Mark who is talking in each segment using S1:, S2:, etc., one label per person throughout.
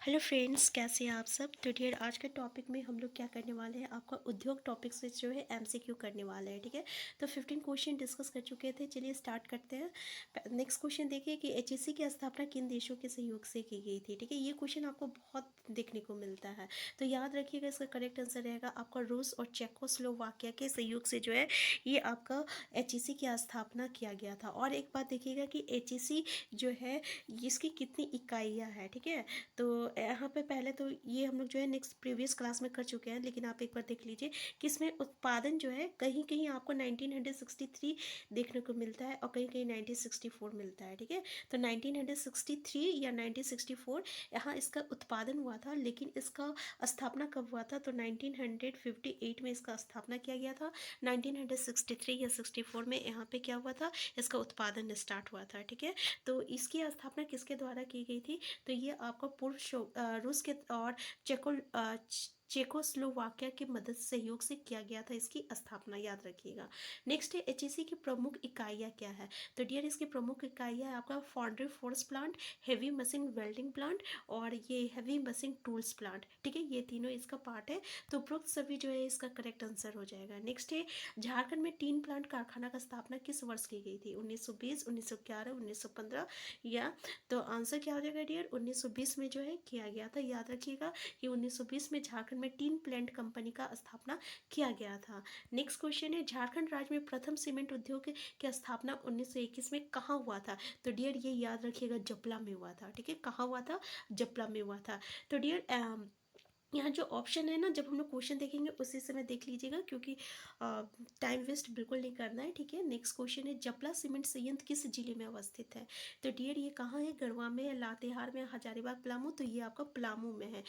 S1: Hello friends, कैसे हैं आप सब। तो डियर, आज के टॉपिक में हम लोग क्या करने वाले हैं, आपका उद्योग टॉपिक से जो है एमसीक्यू करने वाले हैं। ठीक है, तो 15 क्वेश्चन डिस्कस कर चुके थे। चलिए स्टार्ट करते हैं। नेक्स्ट क्वेश्चन देखिए कि एचईसी की स्थापना किन देशों के सहयोग से की गई थी। ठीक है, ये क्वेश्चन आपको बहुत देखने को मिलता है, तो याद रखिएगा इसका करेक्ट आंसर रहेगा आपका रूस और चेकोस्लोवाकिया के सहयोग से जो है ये आपका एचईसी की स्थापना किया गया था। और एक बात देखिएगा कि एचईसी जो है इसकी कितनी इकाइयाँ हैं। ठीक है, तो यहाँ पे पहले तो ये हम लोग जो है नेक्स्ट प्रीवियस क्लास में कर चुके हैं, लेकिन आप एक बार देख लीजिए कि इसमें उत्पादन जो है कहीं कहीं आपको 1963 देखने को मिलता है और कहीं कहीं 1964 मिलता है। ठीक है, तो 1963 या 1964 यहाँ इसका उत्पादन हुआ था, लेकिन इसका स्थापना कब हुआ था, तो 1958 में इसका स्थापना किया गया था। 1963 या 64 में यहाँ पे क्या हुआ था, इसका उत्पादन स्टार्ट हुआ था। ठीक है, तो इसकी स्थापना किसके द्वारा की गई थी, तो ये आपका रूस के और चेकोस्लोवाकिया की मदद सहयोग से किया गया था इसकी स्थापना, याद रखिएगा। नेक्स्ट है एचईसी की प्रमुख इकाइयाँ क्या है, तो डियर इसकी प्रमुख इकाइयाँ है आपका foundry force plant, heavy machine welding plant और ये हेवी मशीन टूल्स प्लांट। ठीक है, ये तीनों इसका पार्ट है, तो उपरोक्त सभी जो है इसका करेक्ट आंसर हो जाएगा। नेक्स्ट है झारखंड में टीन प्लांट कारखाना का स्थापना किस वर्ष की गई थी, 1920, 1911, 1915 या, तो आंसर क्या हो जाएगा डियर, 1920 में जो है किया गया था। याद रखिएगा कि 1920 में झारखंड में टीन प्लांट कंपनी का स्थापना किया गया था। नेक्स्ट क्वेश्चन है झारखंड राज्य में प्रथम सीमेंट उद्योग की स्थापना 1921 में कहाँ हुआ था, तो डियर ये याद रखिएगा जपला में हुआ था। ठीक है, कहाँ हुआ था, जपला में हुआ था। तो डियर यहाँ जो ऑप्शन है ना, जब हम लोग क्वेश्चन देखेंगे उसी समय देख लीजिएगा, क्योंकि टाइम वेस्ट बिल्कुल नहीं करना है। ठीक है, नेक्स्ट क्वेश्चन है जपला सीमेंट संयंत्र किस जिले में अवस्थित है, तो डियर ये कहाँ है, गढ़वा में है, लातेहार में, हजारीबाग, पलामू, तो ये आपका पलामू में है।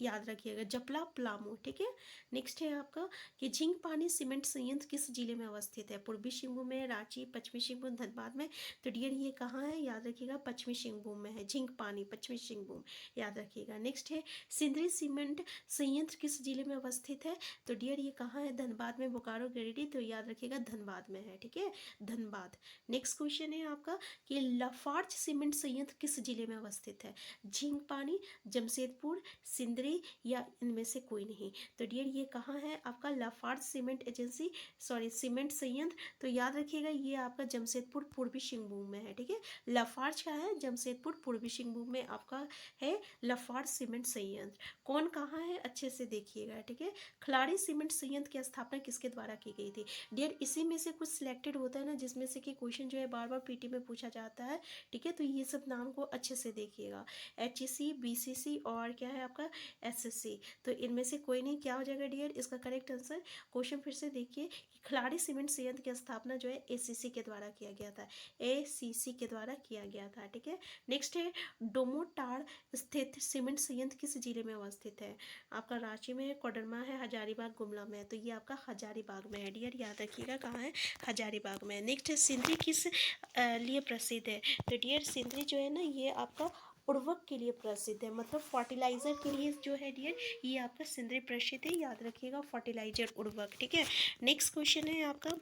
S1: याद रखिएगा जपला पलामू। ठीक है, नेक्स्ट है आपका कि झींग पानी सीमेंट संयंत्र किस जिले में अवस्थित है, पूर्वी सिंहभूम में, रांची, पश्चिमी सिंहभूम, धनबाद में, तो डियर ये कहाँ है, याद रखिएगा पश्चिमी सिंहभूम में है झींग पानी, पश्चिमी सिंहभूम, याद रखिएगा। नेक्स्ट है सिंदरी सीमेंट संयंत्र किस जिले में अवस्थित है, तो डियर ये कहाँ है, धनबाद में, बोकारो, गिरिडीह, तो याद रखिएगा धनबाद में है। ठीक है, धनबाद। नेक्स्ट क्वेश्चन है आपका कि लाफार्ज सीमेंट संयंत्र किस जिले में अवस्थित है, झींग पानी, जमशेदपुर, सिंदरी या इनमें से कोई नहीं, तो डियर ये कहाँ है आपका Lafarge cement agency, sorry cement संयंत्र, तो याद रखिएगा ये आपका जमशेदपुर पूर्वी सिंहभूम में है। ठीक है, लाफार्ज का है जमशेदपुर पूर्वी सिंहभूम में आपका है लाफार्ज सीमेंट संयंत्र। कौन कहाँ है अच्छे से देखिएगा। ठीक है, खिलाड़ी सीमेंट संयंत्र की स्थापना किसके द्वारा की गई थी, डियर इसी में से कुछ सिलेक्टेड होता है ना, जिसमें से कि क्वेश्चन जो है बार बार पीटी में पूछा जाता है। ठीक है, तो ये सब नाम को अच्छे से देखिएगा, एचईसी, बीसीसी और क्या है आपका एसएससी, तो इनमें से कोई नहीं, क्या हो जाएगा डियर इसका करेक्ट आंसर। क्वेश्चन फिर से देखिए कि खिलाड़ी सीमेंट संयंत्र की स्थापना जो है एसीसी के द्वारा किया गया था, एसीसी के द्वारा किया गया था। ठीक है, नेक्स्ट है डोमोटार स्थित सीमेंट संयंत्र किस जिले में अवस्थित है, आपका रांची में है, कोडरमा है, हजारीबाग, गुमला में है, तो ये आपका हजारीबाग में है। डियर याद रखिएगा कहाँ है, हजारीबाग में है। नेक्स्ट है सिंदरी किस लिए प्रसिद्ध है, तो डियर सिंदरी जो है ना ये आपका उर्वरक के लिए प्रसिद्ध है, मतलब फर्टिलाइजर के लिए जो है डियर ये आपका सिंदरी प्रसिद्ध है, याद रखिएगा फर्टिलाइजर उर्वरक। ठीक है, नेक्स्ट क्वेश्चन है आपका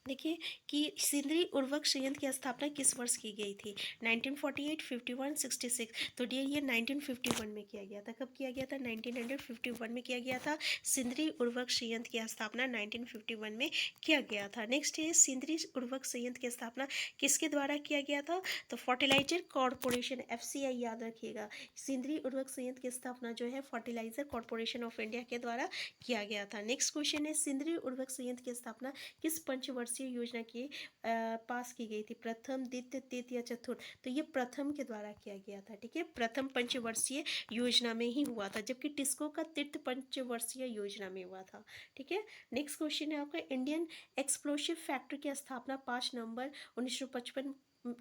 S1: देखिए कि सिंदरी उर्वरक संयंत्र की स्थापना किस वर्ष की गई थी, 1948, 51, 66, तो डियर ये 1951 में किया गया था। कब किया गया था, 1951 में किया गया था। सिंदरी उर्वरक संयंत्र की स्थापना 1951 में किया गया था। नेक्स्ट है सिंदरी उर्वरक संयंत्र की स्थापना किसके द्वारा किया गया था, तो फर्टिलाइजर कॉरपोरेशन, एफसीआई, याद रखिएगा। सिंदरी उर्वरक संयंत्र की स्थापना जो है फर्टिलाइजर कॉरपोरेशन ऑफ इंडिया के द्वारा किया गया था। नेक्स्ट क्वेश्चन है सिंदरी उर्वरक संयंत्र की स्थापना किस पंचवर्षीय योजना की पास की गई थी, प्रथम, द्वितीय, तृतीय या चतुर्थ, तो ये प्रथम के द्वारा किया गया था। ठीक है, प्रथम पंचवर्षीय योजना में ही हुआ था, जबकि टिस्को का तृतीय पंचवर्षीय योजना में हुआ था। ठीक है, नेक्स्ट क्वेश्चन है आपका इंडियन एक्सप्लोसिव फैक्ट्री की स्थापना 5 नवंबर 1955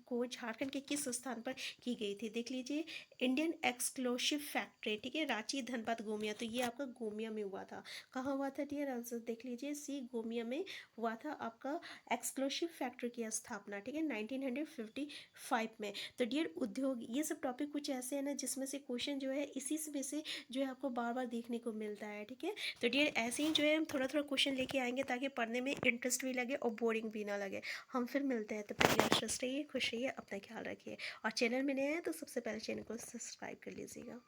S1: को झारखंड के किस स्थान पर की गई थी, देख लीजिए इंडियन एक्सक्लूसिव फैक्ट्री। ठीक है, रांची, धनबाद, गोमिया, तो ये आपका गोमिया में हुआ था। कहाँ हुआ था डियर, आंसर देख लीजिए सी, गोमिया में हुआ था आपका एक्सक्लूसिव फैक्ट्री की स्थापना। ठीक है, 1955 में। तो डियर उद्योग, ये सब टॉपिक कुछ ऐसे हैं ना जिसमें से क्वेश्चन जो है इसी में से जो है आपको बार बार देखने को मिलता है। ठीक है, तो डियर ऐसे ही जो है हम थोड़ा थोड़ा क्वेश्चन लेके आएंगे ताकि पढ़ने में इंटरेस्ट भी लगे और बोरिंग भी ना लगे। हम फिर मिलते हैं, तब तक स्वस्थ रहिए। खुश रहिए, अपना ख्याल रखिए और चैनल में नए हैं तो सबसे पहले चैनल को सब्सक्राइब कर लीजिएगा।